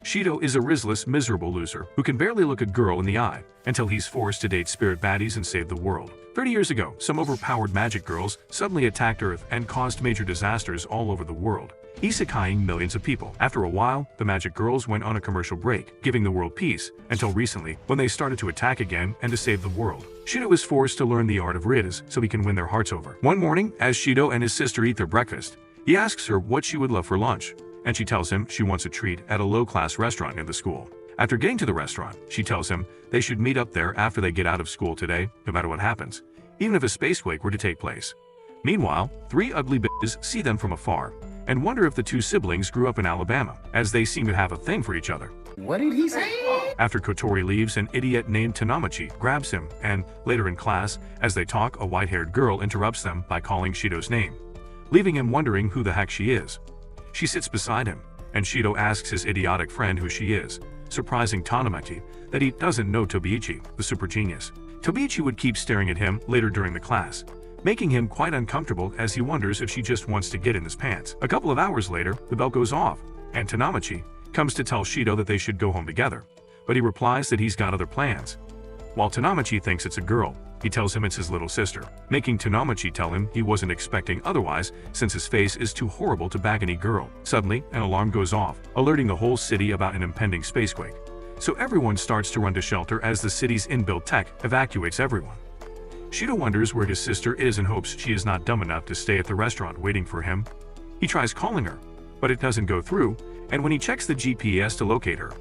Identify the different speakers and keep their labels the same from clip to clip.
Speaker 1: Shido is a risless, miserable loser who can barely look a girl in the eye until he's forced to date spirit baddies and save the world. 30 years ago, some overpowered magic girls suddenly attacked Earth and caused major disasters all over the world, isekaiing millions of people. After a while, the magic girls went on a commercial break, giving the world peace, until recently, when they started to attack again and to save the world. Shido is forced to learn the art of riz so he can win their hearts over. One morning, as Shido and his sister eat their breakfast, he asks her what she would love for lunch, and she tells him she wants a treat at a low-class restaurant near the school. After getting to the restaurant, she tells him they should meet up there after they get out of school today, no matter what happens, even if a spacequake were to take place. Meanwhile, three ugly bitches see them from afar and wonder if the two siblings grew up in Alabama, as they seem to have a thing for each other.
Speaker 2: What did he say?
Speaker 1: After Kotori leaves, an idiot named Tanamachi grabs him, and later in class, as they talk, a white-haired girl interrupts them by calling Shido's name, leaving him wondering who the heck she is. She sits beside him, and Shido asks his idiotic friend who she is, surprising Tanamachi that he doesn't know Tobiichi, the super genius. Tobiichi would keep staring at him later during the class, making him quite uncomfortable as he wonders if she just wants to get in his pants. A couple of hours later, the bell goes off, and Tanamachi comes to tell Shido that they should go home together, but he replies that he's got other plans. While Tanamachi thinks it's a girl, he tells him it's his little sister, making Tanamachi tell him he wasn't expecting otherwise since his face is too horrible to bag any girl. Suddenly, an alarm goes off, alerting the whole city about an impending spacequake. So everyone starts to run to shelter as the city's inbuilt tech evacuates everyone. Shido wonders where his sister is and hopes she is not dumb enough to stay at the restaurant waiting for him. He tries calling her, but it doesn't go through, and when he checks the GPS to locate her,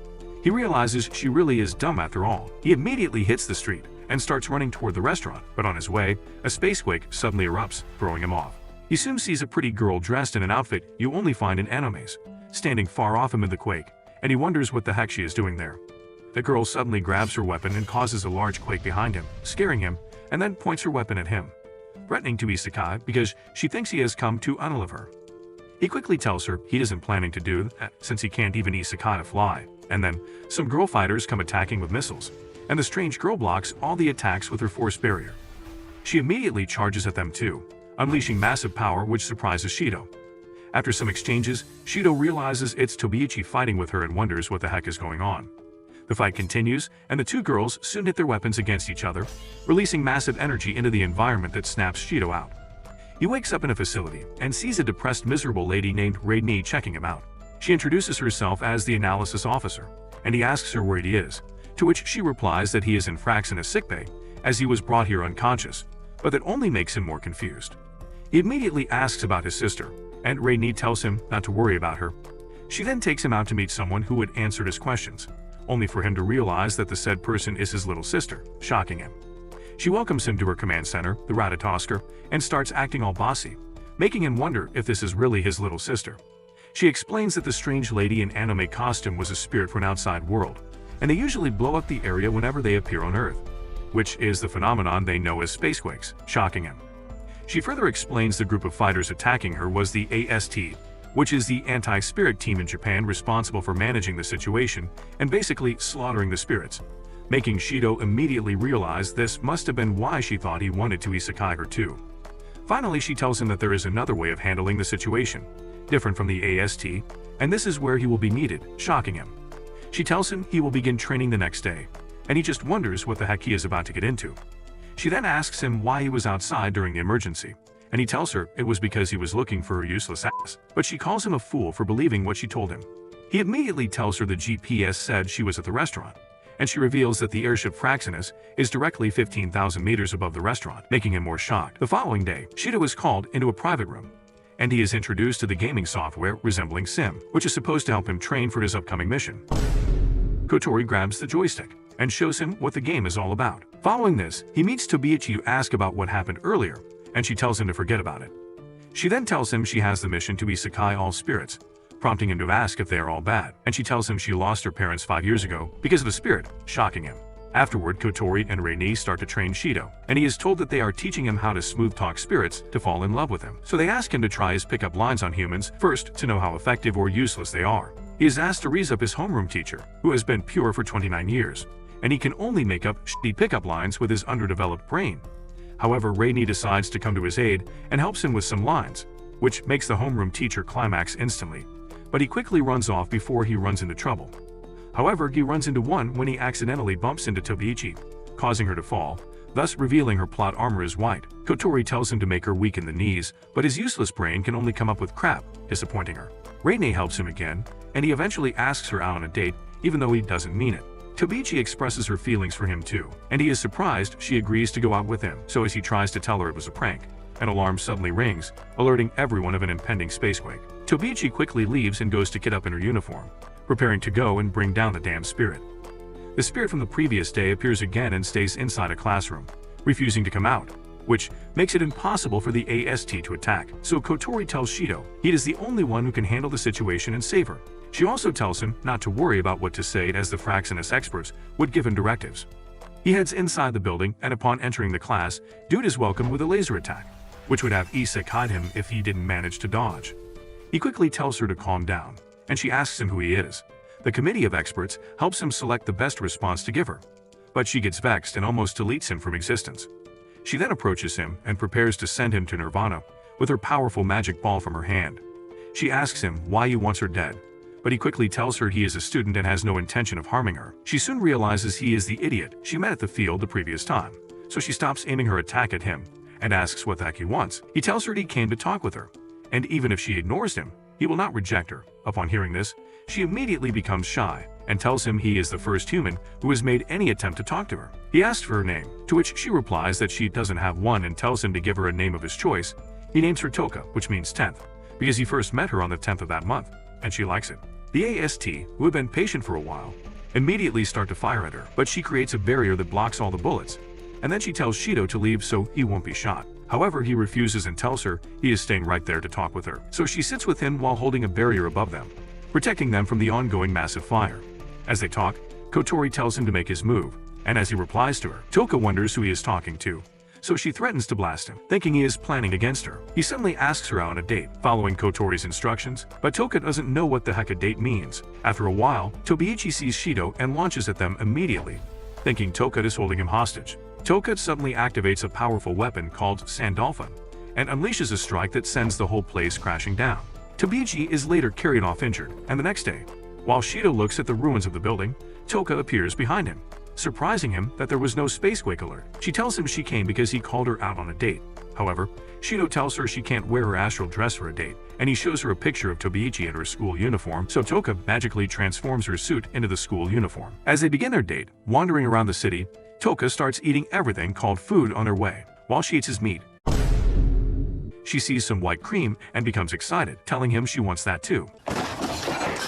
Speaker 1: he realizes she really is dumb after all. He immediately hits the street and starts running toward the restaurant, but on his way, a spacequake suddenly erupts, throwing him off. He soon sees a pretty girl dressed in an outfit you only find in animes, standing far off him in the quake, and he wonders what the heck she is doing there. The girl suddenly grabs her weapon and causes a large quake behind him, scaring him, and then points her weapon at him, threatening to isekai because she thinks he has come to unalive her. He quickly tells her he isn't planning to do that since he can't even isekai to fly, and then some girl fighters come attacking with missiles, and the strange girl blocks all the attacks with her force barrier. She immediately charges at them too, unleashing massive power which surprises Shido. After some exchanges, Shido realizes it's Tobiichi fighting with her and wonders what the heck is going on. The fight continues, and the two girls soon hit their weapons against each other, releasing massive energy into the environment that snaps Shido out. He wakes up in a facility and sees a depressed, miserable lady named Raidni checking him out. She introduces herself as the analysis officer, and he asks her where he is, to which she replies that he is in Fraxina's sickbay, as he was brought here unconscious, but that only makes him more confused. He immediately asks about his sister, and Raidni tells him not to worry about her. She then takes him out to meet someone who would answer his questions, only for him to realize that the said person is his little sister, shocking him. She welcomes him to her command center, the Ratatosker, and starts acting all bossy, making him wonder if this is really his little sister. She explains that the strange lady in anime costume was a spirit from an outside world, and they usually blow up the area whenever they appear on Earth, which is the phenomenon they know as spacequakes, shocking him. She further explains the group of fighters attacking her was the AST, which is the anti-spirit team in Japan responsible for managing the situation and basically slaughtering the spirits, making Shido immediately realize this must have been why she thought he wanted to isekai her too. Finally, she tells him that there is another way of handling the situation, different from the AST, and this is where he will be needed, shocking him. She tells him he will begin training the next day, and he just wonders what the heck he is about to get into. She then asks him why he was outside during the emergency, and he tells her it was because he was looking for her useless ass, but she calls him a fool for believing what she told him. He immediately tells her the GPS said she was at the restaurant, and she reveals that the airship Fraxinus is directly 15,000 meters above the restaurant, making him more shocked. The following day, Shido is called into a private room, and he is introduced to the gaming software resembling Sim, which is supposed to help him train for his upcoming mission. Kotori grabs the joystick and shows him what the game is all about. Following this, he meets Tobiichi to ask about what happened earlier, and she tells him to forget about it. She then tells him she has the mission to isekai all spirits, prompting him to ask if they are all bad, and she tells him she lost her parents 5 years ago because of a spirit, shocking him. Afterward, Kotori and Raini start to train Shido, and he is told that they are teaching him how to smooth-talk spirits to fall in love with him. So they ask him to try his pickup lines on humans first to know how effective or useless they are. He is asked to raise up his homeroom teacher, who has been pure for 29 years, and he can only make up shitty pickup lines with his underdeveloped brain. However, Raini decides to come to his aid and helps him with some lines, which makes the homeroom teacher climax instantly, but he quickly runs off before he runs into trouble. However, he runs into one when he accidentally bumps into Tobiichi, causing her to fall, thus revealing her plot armor is white. Kotori tells him to make her weak in the knees, but his useless brain can only come up with crap, disappointing her. Reine helps him again, and he eventually asks her out on a date, even though he doesn't mean it. Tobiichi expresses her feelings for him too, and he is surprised she agrees to go out with him. So as he tries to tell her it was a prank, an alarm suddenly rings, alerting everyone of an impending spacequake. Tobiichi quickly leaves and goes to get up in her uniform, preparing to go and bring down the damn spirit. The spirit from the previous day appears again and stays inside a classroom, refusing to come out, which makes it impossible for the AST to attack. So Kotori tells Shido he is the only one who can handle the situation and save her. She also tells him not to worry about what to say as the Fraxinus experts would give him directives. He heads inside the building, and upon entering the class, Dude is welcomed with a laser attack, which would have Isak hide him if he didn't manage to dodge. He quickly tells her to calm down, and she asks him who he is. The committee of experts helps him select the best response to give her, but she gets vexed and almost deletes him from existence. She then approaches him and prepares to send him to Nirvana with her powerful magic ball from her hand. She asks him why he wants her dead, but he quickly tells her he is a student and has no intention of harming her. She soon realizes he is the idiot she met at the field the previous time, so she stops aiming her attack at him and asks what the heck he wants. He tells her he came to talk with her, and even if she ignores him, he will not reject her. Upon hearing this, she immediately becomes shy and tells him he is the first human who has made any attempt to talk to her. He asks for her name, to which she replies that she doesn't have one and tells him to give her a name of his choice. He names her Toka, which means 10th, because he first met her on the 10th of that month, and she likes it. The AST, who have been patient for a while, immediately start to fire at her, but she creates a barrier that blocks all the bullets, and then she tells Shido to leave so he won't be shot. However, he refuses and tells her he is staying right there to talk with her, so she sits with him while holding a barrier above them, protecting them from the ongoing massive fire. As they talk, Kotori tells him to make his move, and as he replies to her, Toka wonders who he is talking to, so she threatens to blast him, thinking he is planning against her. He suddenly asks her out on a date, following Kotori's instructions, but Toka doesn't know what the heck a date means. After a while, Tobiichi sees Shido and launches at them immediately, thinking Toka is holding him hostage. Toka suddenly activates a powerful weapon called Sandalphon, and unleashes a strike that sends the whole place crashing down. Tobiichi is later carried off injured, and the next day, while Shido looks at the ruins of the building, Toka appears behind him, surprising him that there was no spacequake alert. She tells him she came because he called her out on a date. However, Shido tells her she can't wear her astral dress for a date, and he shows her a picture of Tobiichi in her school uniform, so Toka magically transforms her suit into the school uniform. As they begin their date, wandering around the city, Toka starts eating everything called food on their way. While she eats his meat, she sees some white cream and becomes excited, telling him she wants that too.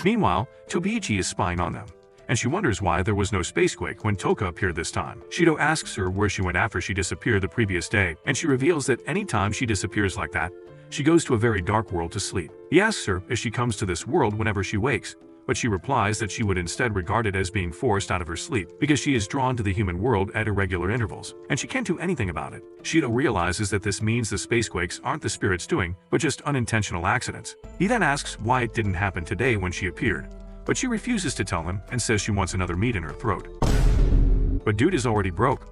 Speaker 1: Meanwhile, Tobiichi is spying on them, and she wonders why there was no spacequake when Toka appeared this time. Shido asks her where she went after she disappeared the previous day, and she reveals that any time she disappears like that, she goes to a very dark world to sleep. He asks her if she comes to this world whenever she wakes, but she replies that she would instead regard it as being forced out of her sleep because she is drawn to the human world at irregular intervals, and she can't do anything about it. Shido realizes that this means the spacequakes aren't the spirits doing, but just unintentional accidents. He then asks why it didn't happen today when she appeared, but she refuses to tell him and says she wants another meat in her throat. But Dude is already broke.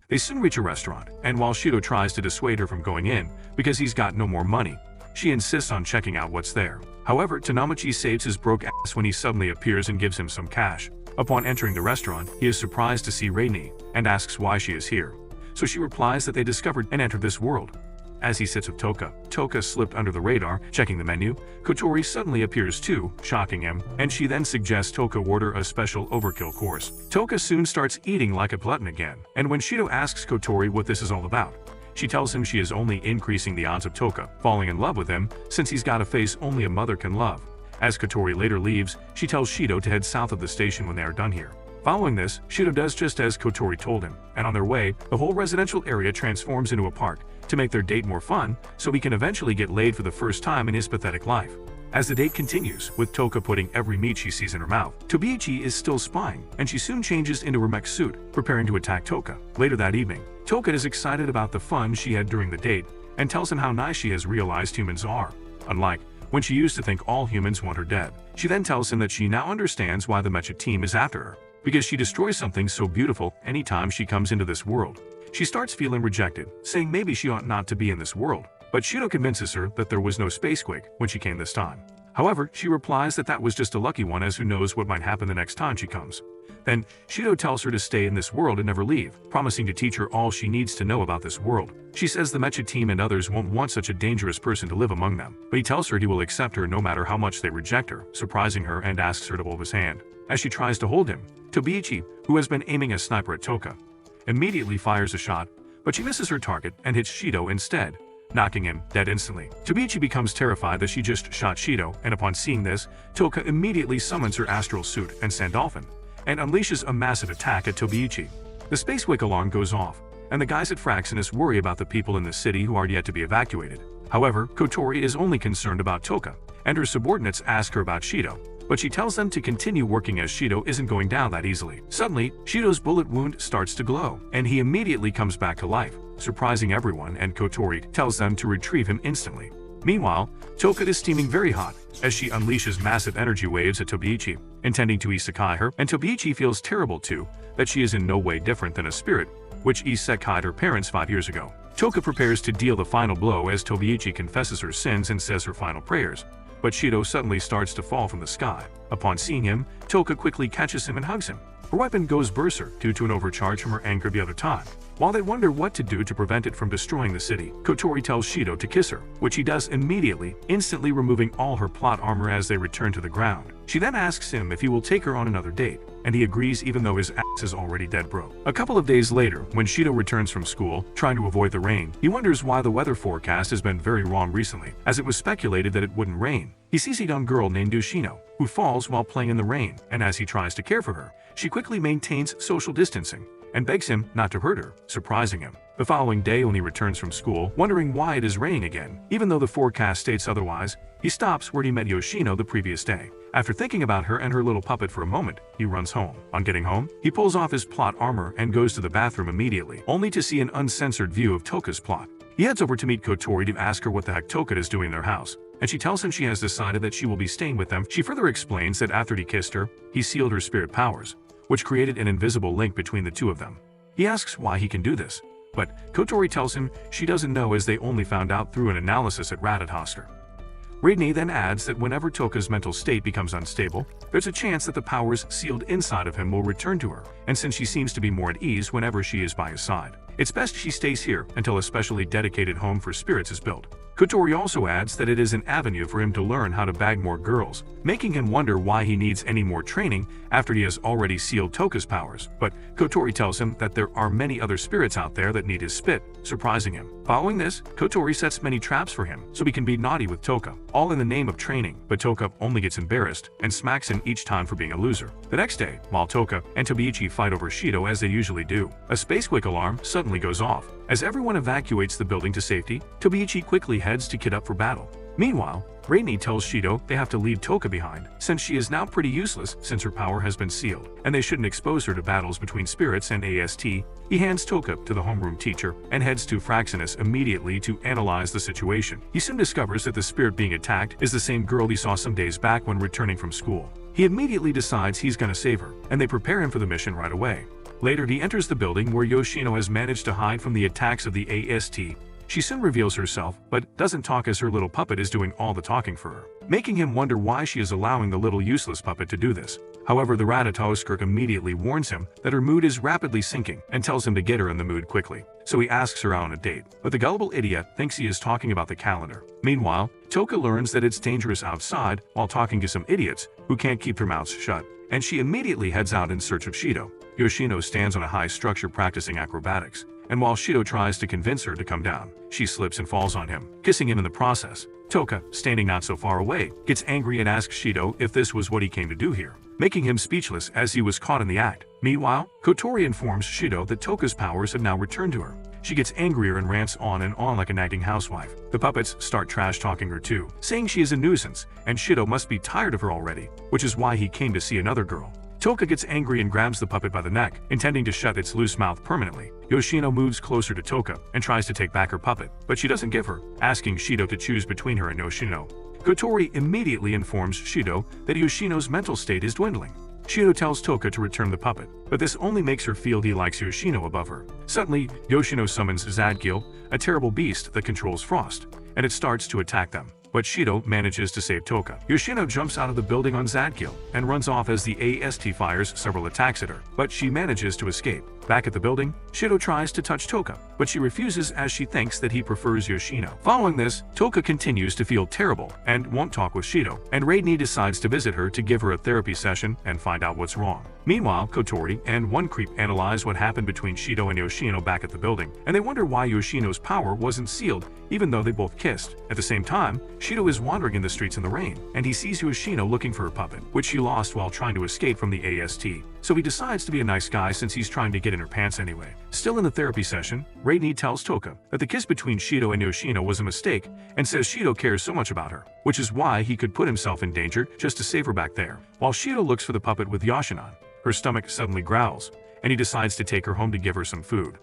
Speaker 1: They soon reach a restaurant, and while Shido tries to dissuade her from going in because he's got no more money, she insists on checking out what's there. However, Tanamachi saves his broke ass when he suddenly appears and gives him some cash. Upon entering the restaurant, he is surprised to see Reini and asks why she is here. So she replies that they discovered and entered this world. As he sits with Toka, Toka slipped under the radar, checking the menu. Kotori suddenly appears too, shocking him, and she then suggests Toka order a special overkill course. Toka soon starts eating like a glutton again, and when Shido asks Kotori what this is all about, she tells him she is only increasing the odds of Toka falling in love with him since he's got a face only a mother can love. As Kotori later leaves, she tells Shido to head south of the station when they are done here. Following this, Shido does just as Kotori told him, and on their way, the whole residential area transforms into a park to make their date more fun so he can eventually get laid for the first time in his pathetic life. As the date continues, with Toka putting every meat she sees in her mouth, Tobiichi is still spying, and she soon changes into her mech suit, preparing to attack Toka. Later that evening, Toka is excited about the fun she had during the date, and tells him how nice she has realized humans are, unlike when she used to think all humans want her dead. She then tells him that she now understands why the mecha team is after her, because she destroys something so beautiful anytime she comes into this world. She starts feeling rejected, saying maybe she ought not to be in this world. But Shido convinces her that there was no spacequake when she came this time. However, she replies that that was just a lucky one, as who knows what might happen the next time she comes. Then, Shido tells her to stay in this world and never leave, promising to teach her all she needs to know about this world. She says the mecha team and others won't want such a dangerous person to live among them, but he tells her he will accept her no matter how much they reject her, surprising her and asks her to hold his hand. As she tries to hold him, Tobiichi, who has been aiming a sniper at Toka, immediately fires a shot, but she misses her target and hits Shido instead, knocking him dead instantly. Tobiichi becomes terrified that she just shot Shido, and upon seeing this, Toka immediately summons her astral suit and Sandolphin, and unleashes a massive attack at Tobiichi. The space wake alarm goes off, and the guys at Fraxinus worry about the people in the city who are yet to be evacuated. However, Kotori is only concerned about Toka, and her subordinates ask her about Shido, but she tells them to continue working as Shido isn't going down that easily. Suddenly, Shido's bullet wound starts to glow, and he immediately comes back to life, surprising everyone, and Kotori tells them to retrieve him instantly. Meanwhile, Toka is steaming very hot as she unleashes massive energy waves at Tobiichi, intending to isekai her, and Tobiichi feels terrible too, that she is in no way different than a spirit, which isekai'd her parents 5 years ago. Toka prepares to deal the final blow as Tobiichi confesses her sins and says her final prayers, but Shido suddenly starts to fall from the sky. Upon seeing him, Toka quickly catches him and hugs him. Her weapon goes berserk due to an overcharge from her anger the other time. While they wonder what to do to prevent it from destroying the city, Kotori tells Shido to kiss her, which he does immediately, instantly removing all her plot armor as they return to the ground. She then asks him if he will take her on another date, and he agrees even though his ass is already dead broke. A couple of days later, when Shido returns from school, trying to avoid the rain, he wonders why the weather forecast has been very wrong recently, as it was speculated that it wouldn't rain. He sees a young girl named Yoshino, who falls while playing in the rain, and as he tries to care for her, she quickly maintains social distancing and begs him not to hurt her, surprising him. The following day when he returns from school, wondering why it is raining again, even though the forecast states otherwise, he stops where he met Yoshino the previous day. After thinking about her and her little puppet for a moment, he runs home. On getting home, he pulls off his plot armor and goes to the bathroom immediately, only to see an uncensored view of Toka's plot. He heads over to meet Kotori to ask her what the heck Toka is doing in their house, and she tells him she has decided that she will be staying with them. She further explains that after he kissed her, he sealed her spirit powers, which created an invisible link between the two of them. He asks why he can do this, but Kotori tells him she doesn't know, as they only found out through an analysis at Ratatosker. Raidney then adds that whenever Toka's mental state becomes unstable, there's a chance that the powers sealed inside of him will return to her, and since she seems to be more at ease whenever she is by his side, it's best she stays here until a specially dedicated home for spirits is built. Kotori also adds that it is an avenue for him to learn how to bag more girls, making him wonder why he needs any more training after he has already sealed Toka's powers, but Kotori tells him that there are many other spirits out there that need his spit, surprising him. Following this, Kotori sets many traps for him so he can be naughty with Toka, all in the name of training, but Toka only gets embarrassed and smacks him each time for being a loser. The next day, while Toka and Tobiichi fight over Shido as they usually do, a spacequake alarm suddenly goes off. As everyone evacuates the building to safety, Tobiichi quickly heads to kit up for battle. Meanwhile, Rainey tells Shido they have to leave Toka behind, since she is now pretty useless since her power has been sealed, and they shouldn't expose her to battles between spirits and AST. He hands Toka to the homeroom teacher and heads to Fraxinus immediately to analyze the situation. He soon discovers that the spirit being attacked is the same girl he saw some days back when returning from school. He immediately decides he's gonna save her, and they prepare him for the mission right away. Later, he enters the building where Yoshino has managed to hide from the attacks of the AST. She soon reveals herself, but doesn't talk as her little puppet is doing all the talking for her, making him wonder why she is allowing the little useless puppet to do this. However, the Ratatosker immediately warns him that her mood is rapidly sinking and tells him to get her in the mood quickly. So he asks her out on a date, but the gullible idiot thinks he is talking about the calendar. Meanwhile, Toka learns that it's dangerous outside while talking to some idiots who can't keep their mouths shut, and she immediately heads out in search of Shido. Yoshino stands on a high structure practicing acrobatics, and while Shido tries to convince her to come down, she slips and falls on him, kissing him in the process. Toka, standing not so far away, gets angry and asks Shido if this was what he came to do here, making him speechless as he was caught in the act. Meanwhile, Kotori informs Shido that Toka's powers have now returned to her. She gets angrier and rants on and on like a nagging housewife. The puppets start trash-talking her too, saying she is a nuisance, and Shido must be tired of her already, which is why he came to see another girl. Toka gets angry and grabs the puppet by the neck, intending to shut its loose mouth permanently. Yoshino moves closer to Toka and tries to take back her puppet, but she doesn't give her, asking Shido to choose between her and Yoshino. Kotori immediately informs Shido that Yoshino's mental state is dwindling. Shido tells Toka to return the puppet, but this only makes her feel he likes Yoshino above her. Suddenly, Yoshino summons Zadgil, a terrible beast that controls frost, and it starts to attack them. but Shido manages to save Toka. Yoshino jumps out of the building on Zadkiel and runs off as the AST fires several attacks at her, but she manages to escape. Back at the building, Shido tries to touch Toka, but she refuses as she thinks that he prefers Yoshino. Following this, Toka continues to feel terrible and won't talk with Shido, and Raidney decides to visit her to give her a therapy session and find out what's wrong. Meanwhile, Kotori and one creep analyze what happened between Shido and Yoshino back at the building, and they wonder why Yoshino's power wasn't sealed even though they both kissed. At the same time, Shido is wandering in the streets in the rain, and he sees Yoshino looking for her puppet, which she lost while trying to escape from the AST. So he decides to be a nice guy since he's trying to get in her pants anyway. Still in the therapy session, Raidney tells Toka that the kiss between Shido and Yoshino was a mistake and says Shido cares so much about her, which is why he could put himself in danger just to save her back there. While Shido looks for the puppet with Yoshino, her stomach suddenly growls, and he decides to take her home to give her some food.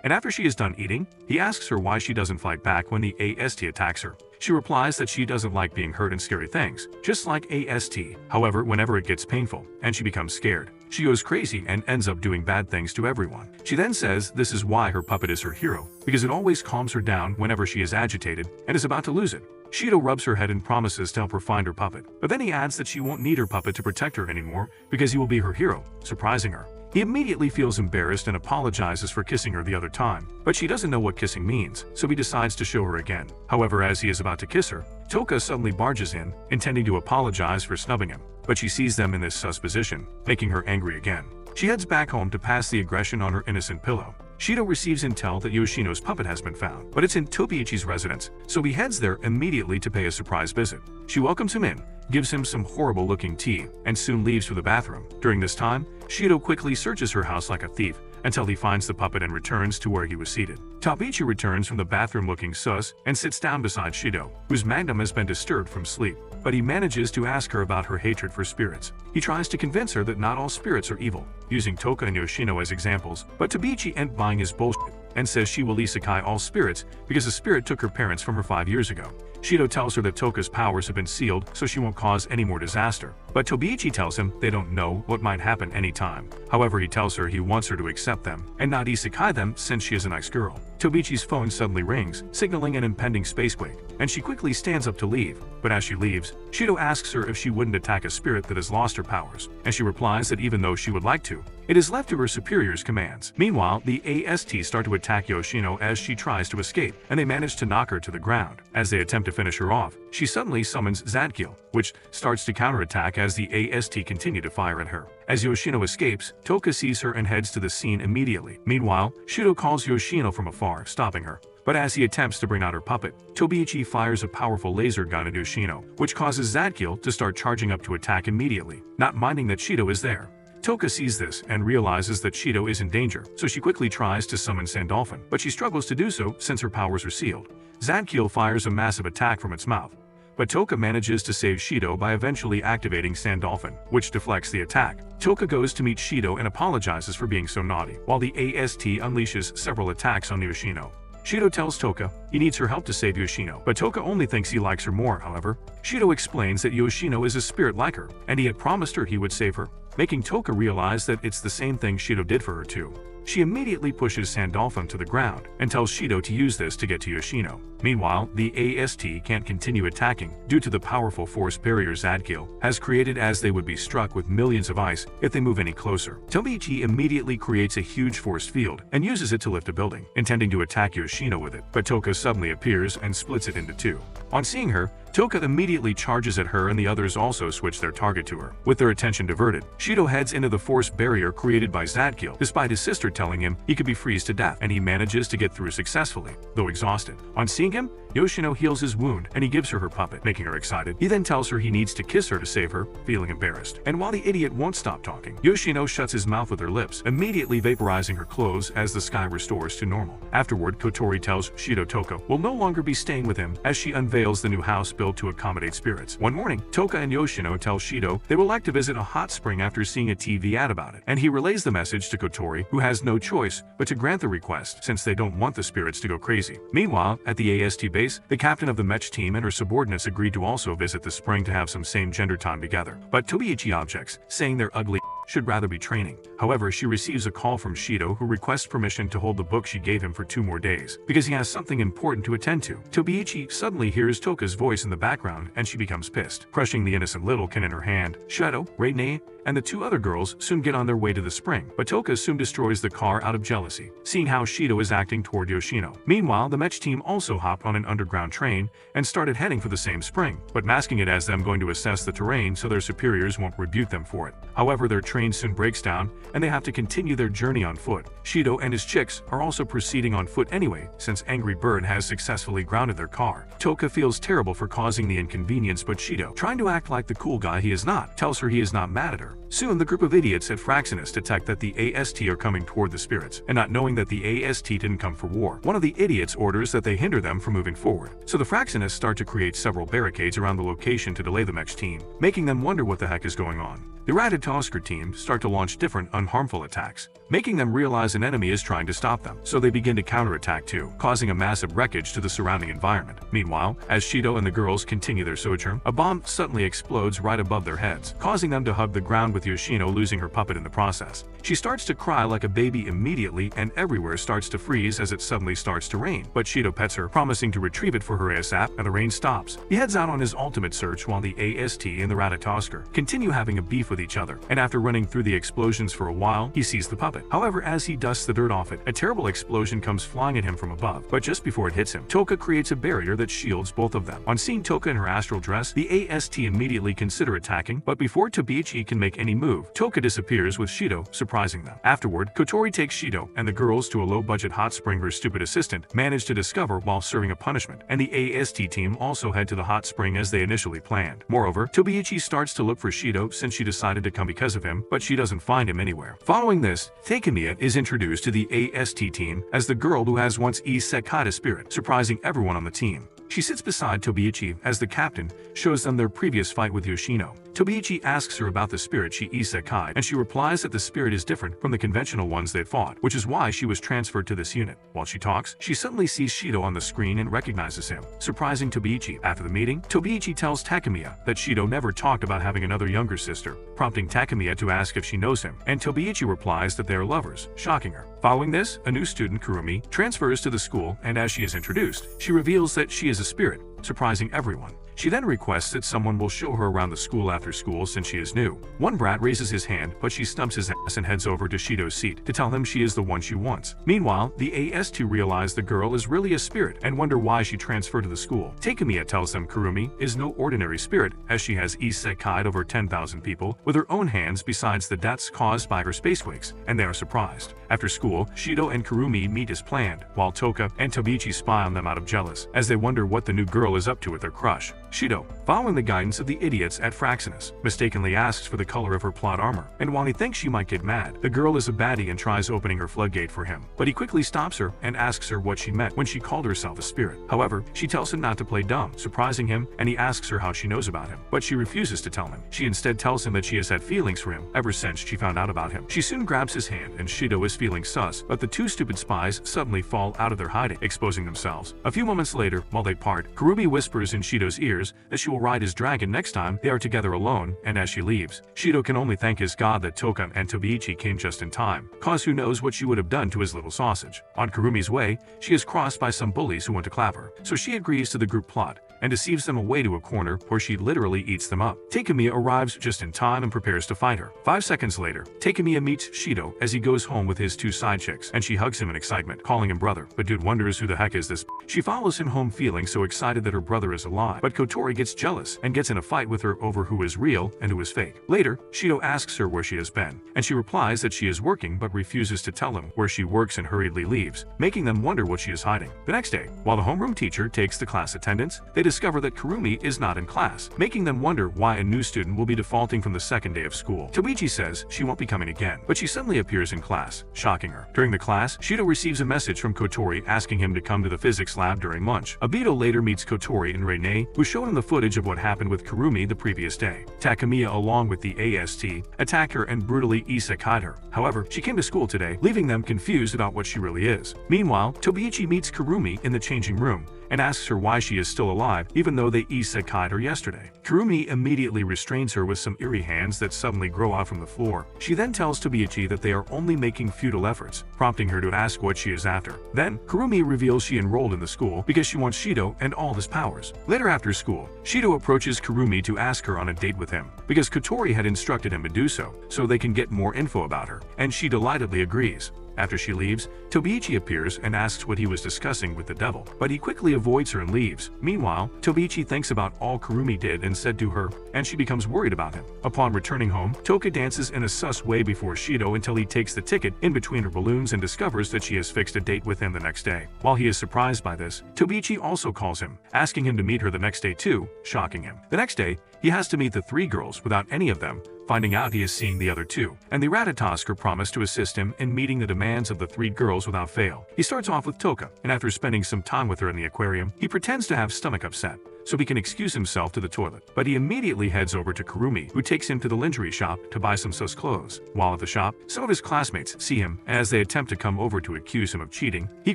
Speaker 1: And after she is done eating, he asks her why she doesn't fight back when the AST attacks her. She replies that she doesn't like being hurt and scary things, just like AST. However, whenever it gets painful and she becomes scared, she goes crazy and ends up doing bad things to everyone. She then says this is why her puppet is her hero, because it always calms her down whenever she is agitated and is about to lose it. Shido rubs her head and promises to help her find her puppet, but then he adds that she won't need her puppet to protect her anymore because he will be her hero, surprising her. He immediately feels embarrassed and apologizes for kissing her the other time, but she doesn't know what kissing means, so he decides to show her again. However, as he is about to kiss her, Toka suddenly barges in, intending to apologize for snubbing him, but she sees them in this sus position, making her angry again. She heads back home to pass the aggression on her innocent pillow. Shido receives intel that Yoshino's puppet has been found, but it's in Tobiichi's residence, so he heads there immediately to pay a surprise visit. She welcomes him in, gives him some horrible-looking tea, and soon leaves for the bathroom. During this time, Shido quickly searches her house like a thief until he finds the puppet and returns to where he was seated. Tobiichi returns from the bathroom looking sus and sits down beside Shido, whose magnum has been disturbed from sleep, but he manages to ask her about her hatred for spirits. He tries to convince her that not all spirits are evil, using Toka and Yoshino as examples, but Tobiichi ain't buying his bullshit and says she will isekai all spirits because a spirit took her parents from her 5 years ago. Shido tells her that Toka's powers have been sealed so she won't cause any more disaster, but Tobiichi tells him they don't know what might happen anytime. However, he tells her he wants her to accept them and not isekai them since she is a nice girl. Tobiichi's phone suddenly rings, signaling an impending spacequake, and she quickly stands up to leave, but as she leaves, Shido asks her if she wouldn't attack a spirit that has lost her powers, and she replies that even though she would like to, it is left to her superior's commands. Meanwhile, the AST start to attack Yoshino as she tries to escape, and they manage to knock her to the ground. As they attempt to finish her off, she suddenly summons Zadkiel, which starts to counterattack as the AST continue to fire at her. As Yoshino escapes, Toka sees her and heads to the scene immediately. Meanwhile, Shido calls Yoshino from afar, stopping her. But as he attempts to bring out her puppet, Tobiichi fires a powerful laser gun at Yoshino, which causes Zadkiel to start charging up to attack immediately, not minding that Shido is there. Toka sees this and realizes that Shido is in danger, so she quickly tries to summon Sandolphin, but she struggles to do so since her powers are sealed. Zadkiel fires a massive attack from its mouth, but Toka manages to save Shido by eventually activating Sandolphin, which deflects the attack. Toka goes to meet Shido and apologizes for being so naughty, while the AST unleashes several attacks on Yoshino. Shido tells Toka he needs her help to save Yoshino, but Toka only thinks he likes her more. However, Shido explains that Yoshino is a spirit like her, and he had promised her he would save her, making Toka realize that it's the same thing Shido did for her too. She immediately pushes Sandolphin to the ground and tells Shido to use this to get to Yoshino. Meanwhile, the AST can't continue attacking due to the powerful force barrier Zadkiel has created, as they would be struck with millions of ice if they move any closer. Tobiichi immediately creates a huge force field and uses it to lift a building, intending to attack Yoshino with it, but Toka suddenly appears and splits it into two. On seeing her, Toka immediately charges at her and the others also switch their target to her. With their attention diverted, Shido heads into the force barrier created by Zadkiel, despite his sister telling him he could be freezed to death, and he manages to get through successfully, though exhausted. On seeing him, Yoshino heals his wound and he gives her her puppet, making her excited. He then tells her he needs to kiss her to save her, feeling embarrassed. And while the idiot won't stop talking, Yoshino shuts his mouth with her lips, immediately vaporizing her clothes as the sky restores to normal. Afterward, Kotori tells Shido Toka will no longer be staying with him as she unveils the new house built to accommodate spirits. One morning, Toka and Yoshino tell Shido they would like to visit a hot spring after seeing a TV ad about it, and he relays the message to Kotori, who has no choice but to grant the request since they don't want the spirits to go crazy. Meanwhile, at the AST base, the captain of the match team and her subordinates agreed to also visit the spring to have some same gender time together, but Tobiichi objects, saying they're ugly should rather be training. However, she receives a call from Shido, who requests permission to hold the book she gave him for 2 more days, because he has something important to attend to. Tobiichi suddenly hears Toka's voice in the background and she becomes pissed, crushing the innocent littlekin in her hand. Shadow, Rei-ne, and the 2 other girls soon get on their way to the spring, but Toka soon destroys the car out of jealousy, seeing how Shido is acting toward Yoshino. Meanwhile, the Mech team also hopped on an underground train and started heading for the same spring, but masking it as them going to assess the terrain so their superiors won't rebuke them for it. However, their train soon breaks down and they have to continue their journey on foot. Shido and his chicks are also proceeding on foot anyway, since Angry Bird has successfully grounded their car. Toka feels terrible for causing the inconvenience, but Shido, trying to act like the cool guy he is not, tells her he is not mad at her. Soon, the group of idiots at Fraxinus detect that the AST are coming toward the spirits, and not knowing that the AST didn't come for war, one of the idiots orders that they hinder them from moving forward. So the Fraxinus start to create several barricades around the location to delay the Mech team, making them wonder what the heck is going on. The Ratatosker team start to launch different unharmful attacks, making them realize an enemy is trying to stop them, so they begin to counterattack too, causing a massive wreckage to the surrounding environment. Meanwhile, as Shido and the girls continue their sojourn, a bomb suddenly explodes right above their heads, causing them to hug the ground, with Yoshino losing her puppet in the process. She starts to cry like a baby immediately, and everywhere starts to freeze as it suddenly starts to rain, but Shido pets her, promising to retrieve it for her ASAP, and the rain stops. He heads out on his ultimate search while the AST and the Ratatosker continue having a beef with each other, and after running through the explosions for a while, he sees the puppet. However, as he dusts the dirt off it, a terrible explosion comes flying at him from above, but just before it hits him, Toka creates a barrier that shields both of them. On seeing Toka in her astral dress, the AST immediately consider attacking, but before Tobiichi can make any move, Toka disappears with Shido, surprising them. Afterward, Kotori takes Shido and the girls to a low-budget hot spring her stupid assistant managed to discover while serving a punishment, and the AST team also head to the hot spring as they initially planned. Moreover, Tobiichi starts to look for Shido since she decided to come because of him, but she doesn't find him anywhere. Following this, Takemiya is introduced to the AST team as the girl who has once isekai'd a spirit, surprising everyone on the team. She sits beside Tobiichi as the captain shows them their previous fight with Yoshino. Tobiichi asks her about the spirit she isekai'd, and she replies that the spirit is different from the conventional ones they'd fought, which is why she was transferred to this unit. While she talks, she suddenly sees Shido on the screen and recognizes him, surprising Tobiichi. After the meeting, Tobiichi tells Takemiya that Shido never talked about having another younger sister, prompting Takemiya to ask if she knows him, and Tobiichi replies that they are lovers, shocking her. Following this, a new student, Kurumi, transfers to the school, and as she is introduced, she reveals that she is a spirit, surprising everyone. She then requests that someone will show her around the school after school since she is new. One brat raises his hand, but she stumps his ass and heads over to Shido's seat to tell him she is the one she wants. Meanwhile, the AS2 realize the girl is really a spirit and wonder why she transferred to the school. Takemiya tells them Kurumi is no ordinary spirit, as she has isekai'd over 10,000 people with her own hands besides the deaths caused by her spacequakes, and they are surprised. After school, Shido and Kurumi meet as planned, while Toka and Tobiichi spy on them out of jealous, as they wonder what the new girl is up to with their crush. Shido, following the guidance of the idiots at Fraxinus, mistakenly asks for the color of her plot armor, and while he thinks she might get mad, the girl is a baddie and tries opening her floodgate for him, but he quickly stops her and asks her what she meant when she called herself a spirit. However, she tells him not to play dumb, surprising him, and he asks her how she knows about him, but she refuses to tell him. She instead tells him that she has had feelings for him ever since she found out about him. She soon grabs his hand and Shido is feeling sus, but the two stupid spies suddenly fall out of their hiding, exposing themselves. A few moments later, while they part, Kurumi whispers in Shido's ears that she will ride his dragon next time they are together alone, and as she leaves, Shido can only thank his god that Toka and Tobiichi came just in time, cause who knows what she would have done to his little sausage. On Kurumi's way, she is crossed by some bullies who want to clap her, so she agrees to the group plot and deceives them away to a corner where she literally eats them up. Takemiya arrives just in time and prepares to fight her. 5 seconds later, Takemiya meets Shido as he goes home with his two side chicks, and she hugs him in excitement, calling him brother, but dude wonders who the heck is this. She follows him home feeling so excited that her brother is alive, but Kotori gets jealous and gets in a fight with her over who is real and who is fake. Later, Shido asks her where she has been, and she replies that she is working but refuses to tell him where she works and hurriedly leaves, making them wonder what she is hiding. The next day, while the homeroom teacher takes the class attendance, they discover that Kurumi is not in class, making them wonder why a new student will be defaulting from the second day of school. Tobiichi says she won't be coming again, but she suddenly appears in class, shocking her. During the class, Shido receives a message from Kotori asking him to come to the physics lab during lunch. Obito later meets Kotori and Rei-ne, who show him the footage of what happened with Kurumi the previous day. Takemiya, along with the AST, attack her and brutally isekai'd her. However, she came to school today, leaving them confused about what she really is. Meanwhile, Tobiichi meets Kurumi in the changing room, and asks her why she is still alive even though they isekai'd her yesterday. Kurumi immediately restrains her with some eerie hands that suddenly grow out from the floor. She then tells Tobiichi that they are only making futile efforts, prompting her to ask what she is after. Then, Kurumi reveals she enrolled in the school because she wants Shido and all his powers. Later after school, Shido approaches Kurumi to ask her on a date with him, because Kotori had instructed him to do so they can get more info about her, and she delightedly agrees. After she leaves, Tobiichi appears and asks what he was discussing with the devil, but he quickly avoids her and leaves. Meanwhile, Tobiichi thinks about all Kurumi did and said to her, and she becomes worried about him. Upon returning home, Toka dances in a sus way before Shido until he takes the ticket in between her balloons and discovers that she has fixed a date with him the next day. While he is surprised by this, Tobiichi also calls him, asking him to meet her the next day too, shocking him. The next day, he has to meet the 3 girls without any of them, finding out he is seeing the other 2, and the Ratatosker promised to assist him in meeting the demands of the 3 girls without fail. He starts off with Toka, and after spending some time with her in the aquarium, he pretends to have stomach upset, so he can excuse himself to the toilet. But he immediately heads over to Kurumi, who takes him to the lingerie shop to buy some sus clothes. While at the shop, some of his classmates see him, and as they attempt to come over to accuse him of cheating, he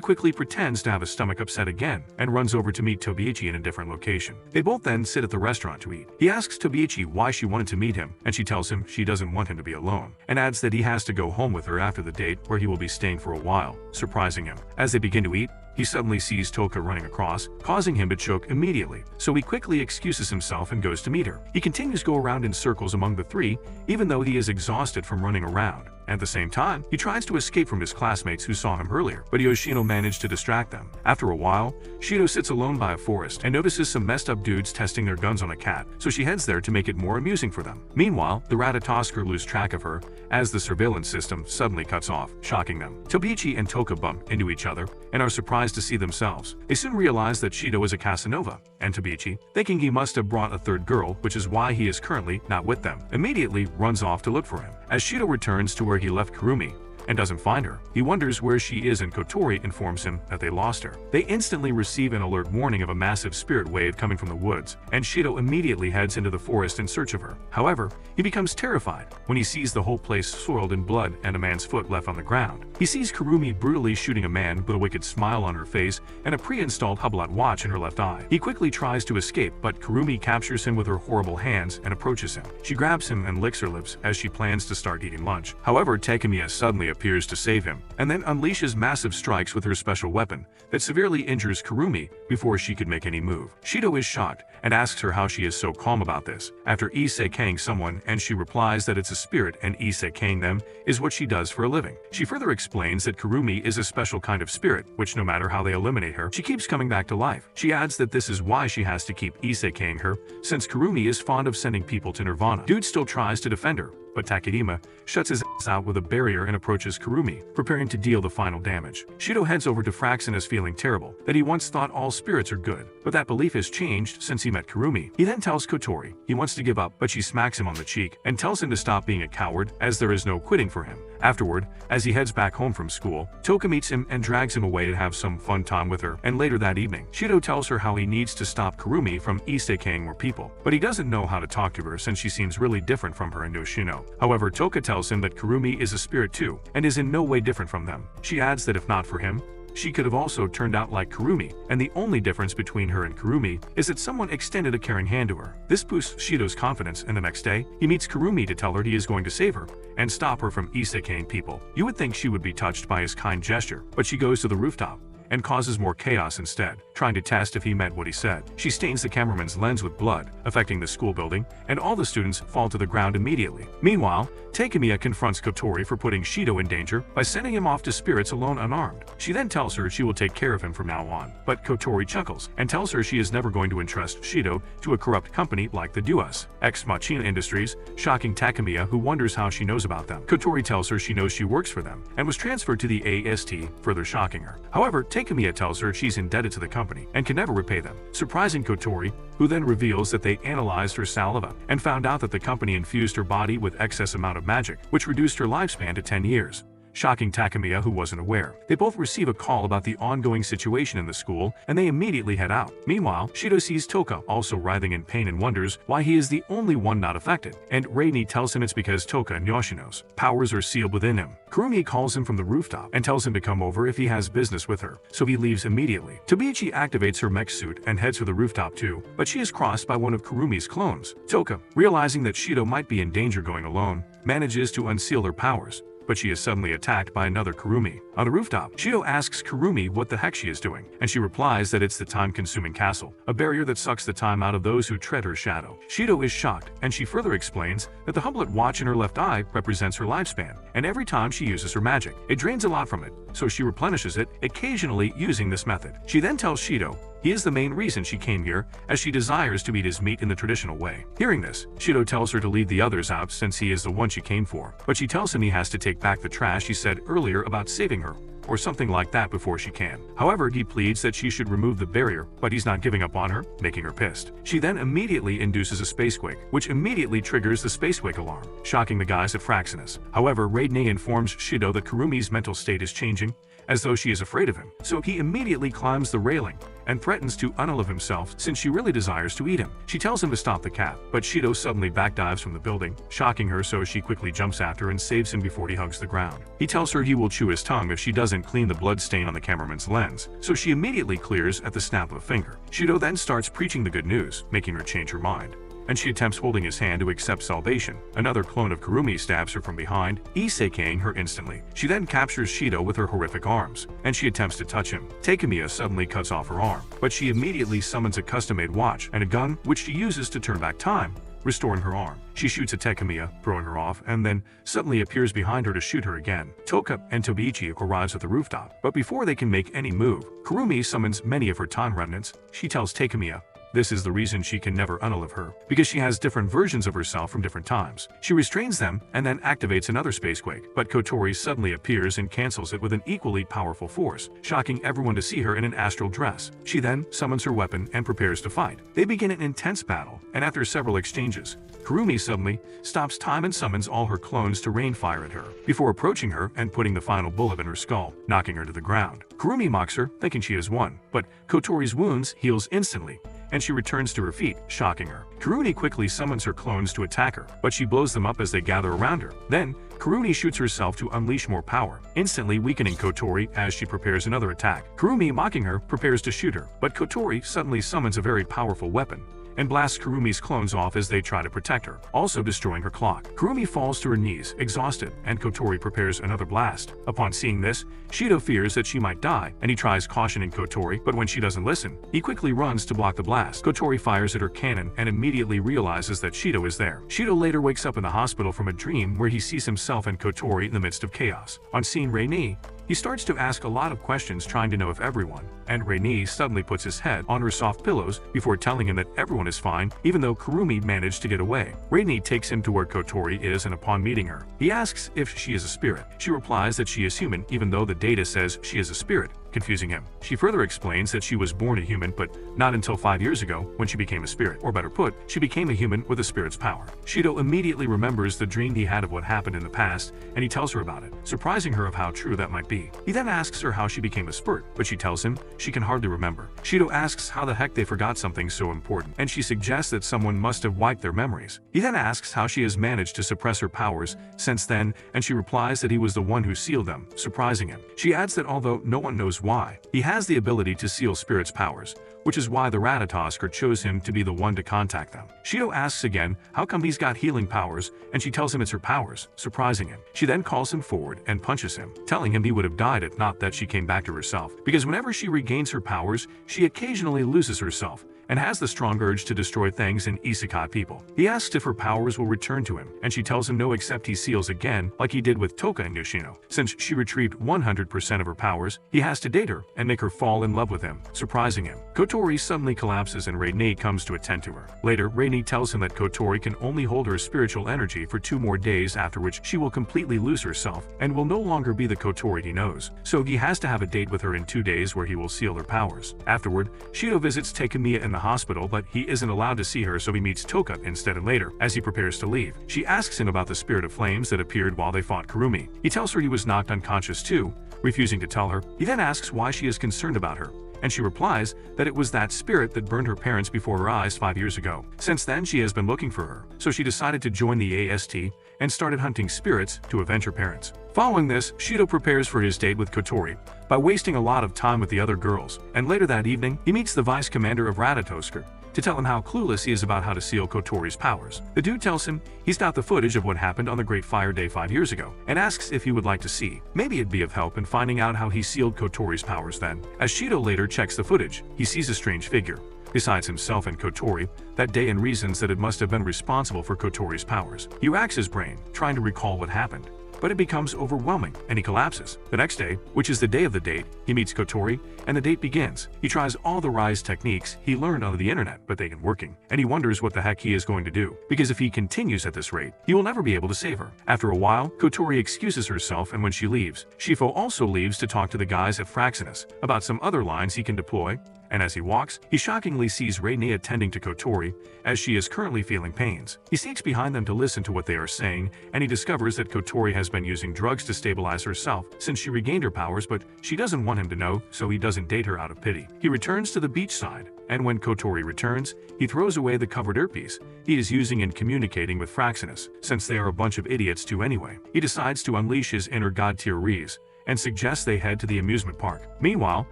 Speaker 1: quickly pretends to have a stomach upset again, and runs over to meet Tobiichi in a different location. They both then sit at the restaurant to eat. He asks Tobiichi why she wanted to meet him, and she tells him she doesn't want him to be alone, and adds that he has to go home with her after the date where he will be staying for a while, surprising him. As they begin to eat, he suddenly sees Toka running across, causing him to choke immediately, so he quickly excuses himself and goes to meet her. He continues to go around in circles among the 3, even though he is exhausted from running around. At the same time, he tries to escape from his classmates who saw him earlier, but Yoshino managed to distract them. After a while, Shido sits alone by a forest and notices some messed up dudes testing their guns on a cat, so she heads there to make it more amusing for them. Meanwhile, the Ratatosker lose track of her as the surveillance system suddenly cuts off, shocking them. Tobiichi and Toka bump into each other and are surprised to see themselves. They soon realize that Shido is a Casanova, and Tobiichi, thinking he must have brought a 3rd girl, which is why he is currently not with them, immediately runs off to look for him. As Shido returns to where he left Kurumi and doesn't find her, he wonders where she is, and Kotori informs him that they lost her. They instantly receive an alert warning of a massive spirit wave coming from the woods, and Shido immediately heads into the forest in search of her. However, he becomes terrified when he sees the whole place soiled in blood and a man's foot left on the ground. He sees Kurumi brutally shooting a man with a wicked smile on her face and a pre-installed Hublot watch in her left eye. He quickly tries to escape, but Kurumi captures him with her horrible hands and approaches him. She grabs him and licks her lips as she plans to start eating lunch. However, Takemiya suddenly appears to save him, and then unleashes massive strikes with her special weapon that severely injures Kurumi before she could make any move. Shido is shocked and asks her how she is so calm about this, after isekaiing someone, and she replies that it's a spirit and isekaiing them is what she does for a living. She further explains that Kurumi is a special kind of spirit, which no matter how they eliminate her, she keeps coming back to life. She adds that this is why she has to keep isekaiing her, since Kurumi is fond of sending people to nirvana. Dude still tries to defend her, but Takemura shuts his ass out with a barrier and approaches Kurumi, preparing to deal the final damage. Shido heads over to Frax and is feeling terrible, that he once thought all spirits are good, but that belief has changed since he met Kurumi. He then tells Kotori he wants to give up, but she smacks him on the cheek and tells him to stop being a coward, as there is no quitting for him. Afterward, as he heads back home from school, Toka meets him and drags him away to have some fun time with her, and later that evening, Shido tells her how he needs to stop Kurumi from isekaiing more people, but he doesn't know how to talk to her since she seems really different from her and Yoshino. However, Toka tells him that Kurumi is a spirit too, and is in no way different from them. She adds that if not for him, she could have also turned out like Kurumi, and the only difference between her and Kurumi is that someone extended a caring hand to her. This boosts Shido's confidence, and the next day, he meets Kurumi to tell her he is going to save her and stop her from isekaiing people. You would think she would be touched by his kind gesture, but she goes to the rooftop and causes more chaos instead, trying to test if he meant what he said. She stains the cameraman's lens with blood, affecting the school building, and all the students fall to the ground immediately. Meanwhile, Takemiya confronts Kotori for putting Shido in danger by sending him off to spirits alone unarmed. She then tells her she will take care of him from now on, but Kotori chuckles and tells her she is never going to entrust Shido to a corrupt company like the Duas Ex Machina Industries, shocking Takemiya, who wonders how she knows about them. Kotori tells her she knows she works for them and was transferred to the AST, further shocking her. However, Takemiya tells her she's indebted to the company and can never repay them, surprising Kotori, who then reveals that they analyzed her saliva and found out that the company infused her body with excess amount of magic, which reduced her lifespan to 10 years. shocking Takemiya, who wasn't aware. They both receive a call about the ongoing situation in the school, and they immediately head out. Meanwhile, Shido sees Toka also writhing in pain and wonders why he is the only one not affected, and Reini tells him it's because Toka and Yoshino's powers are sealed within him. Kurumi calls him from the rooftop and tells him to come over if he has business with her, so he leaves immediately. Tobiichi activates her mech suit and heads for the rooftop too, but she is crossed by one of Kurumi's clones. Toka, realizing that Shido might be in danger going alone, manages to unseal her powers, but she is suddenly attacked by another Kurumi. On the rooftop, Shido asks Kurumi what the heck she is doing, and she replies that it's the time-consuming castle, a barrier that sucks the time out of those who tread her shadow. Shido is shocked, and she further explains that the humblet watch in her left eye represents her lifespan, and every time she uses her magic, it drains a lot from it, so she replenishes it, occasionally using this method. She then tells Shido he is the main reason she came here, as she desires to eat his meat in the traditional way. Hearing this, Shido tells her to leave the others out since he is the one she came for, but she tells him he has to take back the trash he said earlier about saving her, or something like that before she can. However, he pleads that she should remove the barrier, but he's not giving up on her, making her pissed. She then immediately induces a spacequake, which immediately triggers the spacequake alarm, shocking the guys at Fraxinus. However, Reini informs Shido that Kurumi's mental state is changing, as though she is afraid of him, so he immediately climbs the railing and threatens to unalive himself since she really desires to eat him. She tells him to stop the cat, but Shido suddenly backdives from the building, shocking her, so she quickly jumps after and saves him before he hugs the ground. He tells her he will chew his tongue if she doesn't clean the blood stain on the cameraman's lens, so she immediately clears at the snap of a finger. Shido then starts preaching the good news, making her change her mind, and she attempts holding his hand to accept salvation. Another clone of Kurumi stabs her from behind, isekaiing her instantly. She then captures Shido with her horrific arms, and she attempts to touch him. Takemiya suddenly cuts off her arm, but she immediately summons a custom-made watch and a gun, which she uses to turn back time, restoring her arm. She shoots at Takemiya, throwing her off, and then suddenly appears behind her to shoot her again. Toka and Tobiichi arrives at the rooftop, but before they can make any move, Kurumi summons many of her time remnants. She tells Takemiya this is the reason she can never unalive her, because she has different versions of herself from different times. She restrains them and then activates another spacequake, but Kotori suddenly appears and cancels it with an equally powerful force, shocking everyone to see her in an astral dress. She then summons her weapon and prepares to fight. They begin an intense battle, and after several exchanges, Kurumi suddenly stops time and summons all her clones to rain fire at her, before approaching her and putting the final bullet in her skull, knocking her to the ground. Kurumi mocks her, thinking she has won, but Kotori's wounds heals instantly, and she returns to her feet, shocking her. Kurumi quickly summons her clones to attack her, but she blows them up as they gather around her. Then, Kurumi shoots herself to unleash more power, instantly weakening Kotori as she prepares another attack. Kurumi, mocking her, prepares to shoot her, but Kotori suddenly summons a very powerful weapon and blasts Kurumi's clones off as they try to protect her, also destroying her clock. Kurumi falls to her knees, exhausted, and Kotori prepares another blast. Upon seeing this, Shido fears that she might die, and he tries cautioning Kotori, but when she doesn't listen, he quickly runs to block the blast. Kotori fires at her cannon and immediately realizes that Shido is there. Shido later wakes up in the hospital from a dream where he sees himself and Kotori in the midst of chaos. On seeing Reini, he starts to ask a lot of questions, trying to know if everyone, and Reini suddenly puts his head on her soft pillows before telling him that everyone is fine, even though Kurumi managed to get away. Reini takes him to where Kotori is, and upon meeting her, he asks if she is a spirit. She replies that she is human, even though the data says she is a spirit, confusing him. She further explains that she was born a human, but not until 5 years ago when she became a spirit, or better put, she became a human with a spirit's power. Shido immediately remembers the dream he had of what happened in the past, and he tells her about it, surprising her of how true that might be. He then asks her how she became a spirit, but she tells him she can hardly remember. Shido asks how the heck they forgot something so important, and she suggests that someone must have wiped their memories. He then asks how she has managed to suppress her powers since then, and she replies that he was the one who sealed them, surprising him. She adds that although no one knows why, he has the ability to seal spirits' powers, which is why the Ratatosker chose him to be the one to contact them. Shido asks again how come he's got healing powers, and she tells him it's her powers, surprising him. She then calls him forward and punches him, telling him he would have died if not that she came back to herself, because whenever she regains her powers, she occasionally loses herself, and has the strong urge to destroy things and isekai people. He asks if her powers will return to him, and she tells him no except he seals again like he did with Toka and Yoshino. Since she retrieved 100% of her powers, he has to date her and make her fall in love with him, surprising him. Kotori suddenly collapses and Reini comes to attend to her. Later, Reini tells him that Kotori can only hold her spiritual energy for 2 more days, after which she will completely lose herself and will no longer be the Kotori he knows. So he has to have a date with her in 2 days where he will seal her powers. Afterward, Shido visits Takemiya in the hospital, but he isn't allowed to see her, so he meets Toka instead. And later, as he prepares to leave, she asks him about the spirit of flames that appeared while they fought Kurumi. He tells her he was knocked unconscious too, refusing to tell her. He then asks why she is concerned about her, and she replies that it was that spirit that burned her parents before her eyes 5 years ago. Since then, she has been looking for her, so she decided to join the AST and started hunting spirits to avenge her parents. Following this, Shido prepares for his date with Kotori by wasting a lot of time with the other girls, and later that evening, he meets the vice commander of Ratatosker to tell him how clueless he is about how to seal Kotori's powers. The dude tells him he's got the footage of what happened on the Great Fire Day 5 years ago, and asks if he would like to see. Maybe it'd be of help in finding out how he sealed Kotori's powers then. As Shido later checks the footage, he sees a strange figure besides himself and Kotori that day and reasons that it must have been responsible for Kotori's powers. He racks his brain, trying to recall what happened, but it becomes overwhelming and he collapses. The next day, which is the day of the date, he meets Kotori and the date begins. He tries all the rise techniques he learned on the internet, but they ain't working, and he wonders what the heck he is going to do, because if he continues at this rate, he will never be able to save her. After a while, Kotori excuses herself, and when she leaves, Shifo also leaves to talk to the guys at Fraxinus about some other lines he can deploy. And as he walks, he shockingly sees Reine attending to Kotori, as she is currently feeling pains. He sneaks behind them to listen to what they are saying, and he discovers that Kotori has been using drugs to stabilize herself since she regained her powers, but she doesn't want him to know, so he doesn't date her out of pity. He returns to the beach side, and when Kotori returns, he throws away the covered earpiece he is using in communicating with Fraxinus, since they are a bunch of idiots too anyway. He decides to unleash his inner god-tier Reese, and suggests they head to the amusement park. Meanwhile,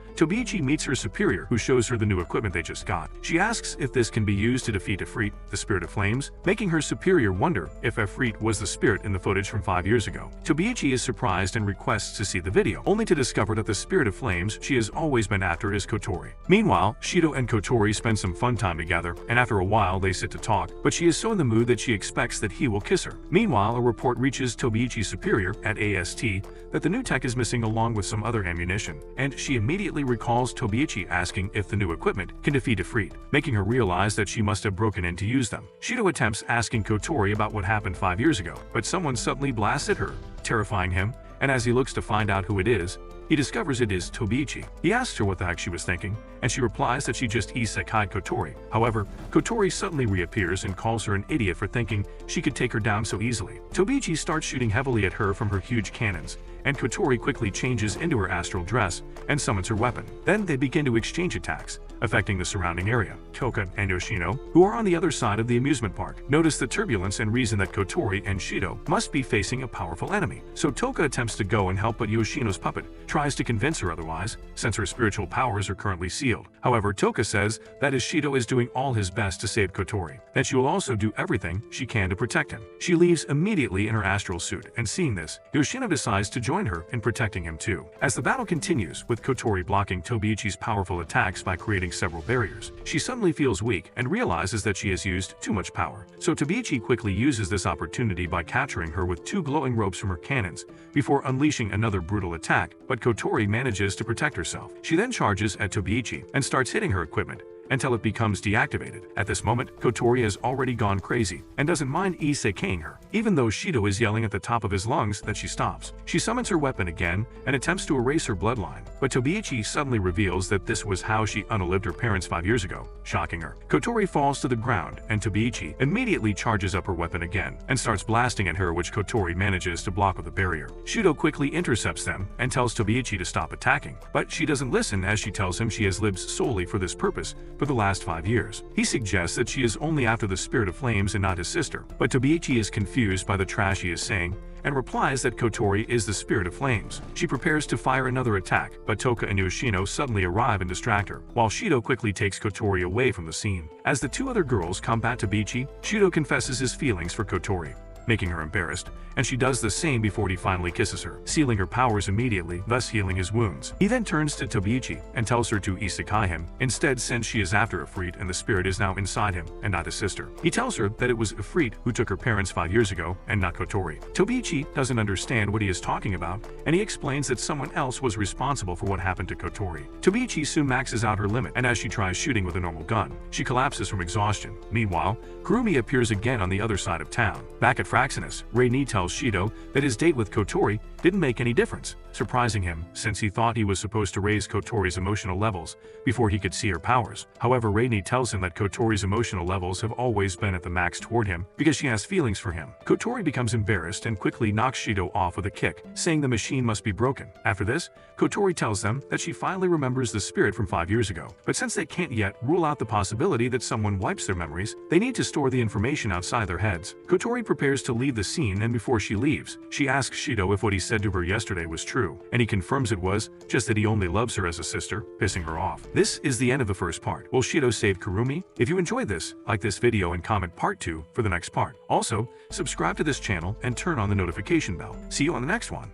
Speaker 1: Tobiichi meets her superior, who shows her the new equipment they just got. She asks if this can be used to defeat Ifrit, the spirit of flames, making her superior wonder if Ifrit was the spirit in the footage from 5 years ago. Tobiichi is surprised and requests to see the video, only to discover that the spirit of flames she has always been after is Kotori. Meanwhile, Shido and Kotori spend some fun time together, and after a while they sit to talk, but she is so in the mood that she expects that he will kiss her. Meanwhile, a report reaches Tobiichi's superior at AST that the new tech is missing along with some other ammunition, and she immediately recalls Tobiichi asking if the new equipment can defeat Ifrit, making her realize that she must have broken in to use them. Shido attempts asking Kotori about what happened 5 years ago, but someone suddenly blasts at her, terrifying him, and as he looks to find out who it is, he discovers it is Tobiichi. He asks her what the heck she was thinking, and she replies that she just isekai'd Kotori. However, Kotori suddenly reappears and calls her an idiot for thinking she could take her down so easily. Tobiichi starts shooting heavily at her from her huge cannons, and Kotori quickly changes into her astral dress and summons her weapon. Then they begin to exchange attacks, affecting the surrounding area. Toka and Yoshino, who are on the other side of the amusement park, notice the turbulence and reason that Kotori and Shido must be facing a powerful enemy. So Toka attempts to go and help, but Yoshino's puppet tries to convince her otherwise, since her spiritual powers are currently sealed. However, Toka says that as Shido is doing all his best to save Kotori, that she will also do everything she can to protect him. She leaves immediately in her astral suit, and seeing this, Yoshino decides to join her in protecting him too. As the battle continues, with Kotori blocking Tobiichi's powerful attacks by creating several barriers, she suddenly feels weak and realizes that she has used too much power. So Tobiichi quickly uses this opportunity by capturing her with 2 glowing ropes from her cannons before unleashing another brutal attack, but Kotori manages to protect herself. She then charges at Tobiichi and starts hitting her equipment until it becomes deactivated. At this moment, Kotori has already gone crazy and doesn't mind isekai'ing her, even though Shido is yelling at the top of his lungs that she stops. She summons her weapon again and attempts to erase her bloodline, but Tobiichi suddenly reveals that this was how she unalived her parents 5 years ago, shocking her. Kotori falls to the ground, and Tobiichi immediately charges up her weapon again and starts blasting at her, which Kotori manages to block with a barrier. Shido quickly intercepts them and tells Tobiichi to stop attacking, but she doesn't listen, as she tells him she has lived solely for this purpose for the last 5 years. He suggests that she is only after the spirit of flames and not his sister, but Tobiichi is confused by the trash he is saying and replies that Kotori is the spirit of flames. She prepares to fire another attack, but Toka and Yoshino suddenly arrive and distract her, while Shido quickly takes Kotori away from the scene. As the 2 other girls combat Tobiichi, Shido confesses his feelings for Kotori, making her embarrassed, and she does the same before he finally kisses her, sealing her powers immediately, thus healing his wounds. He then turns to Tobiichi and tells her to isekai him instead, since she is after Ifrit and the spirit is now inside him and not his sister. He tells her that it was Ifrit who took her parents 5 years ago and not Kotori. Tobiichi doesn't understand what he is talking about, and he explains that someone else was responsible for what happened to Kotori. Tobiichi soon maxes out her limit, and as she tries shooting with a normal gun, she collapses from exhaustion. Meanwhile, Kurumi appears again on the other side of town. Back at Praxinus, Rei tells Shido that his date with Kotori didn't make any difference, surprising him since he thought he was supposed to raise Kotori's emotional levels before he could see her powers. However, Rei tells him that Kotori's emotional levels have always been at the max toward him because she has feelings for him. Kotori becomes embarrassed and quickly knocks Shido off with a kick, saying the machine must be broken. After this, Kotori tells them that she finally remembers the spirit from 5 years ago. But since they can't yet rule out the possibility that someone wipes their memories, they need to store the information outside their heads. Kotori prepares to leave the scene, and before she leaves, she asks Shido if what he said to her yesterday was true, and he confirms it was, just that he only loves her as a sister, pissing her off. This is the end of the first part. Will Shido save Kurumi? If you enjoyed this, like this video and comment part 2 for the next part. Also, subscribe to this channel and turn on the notification bell. See you on the next one.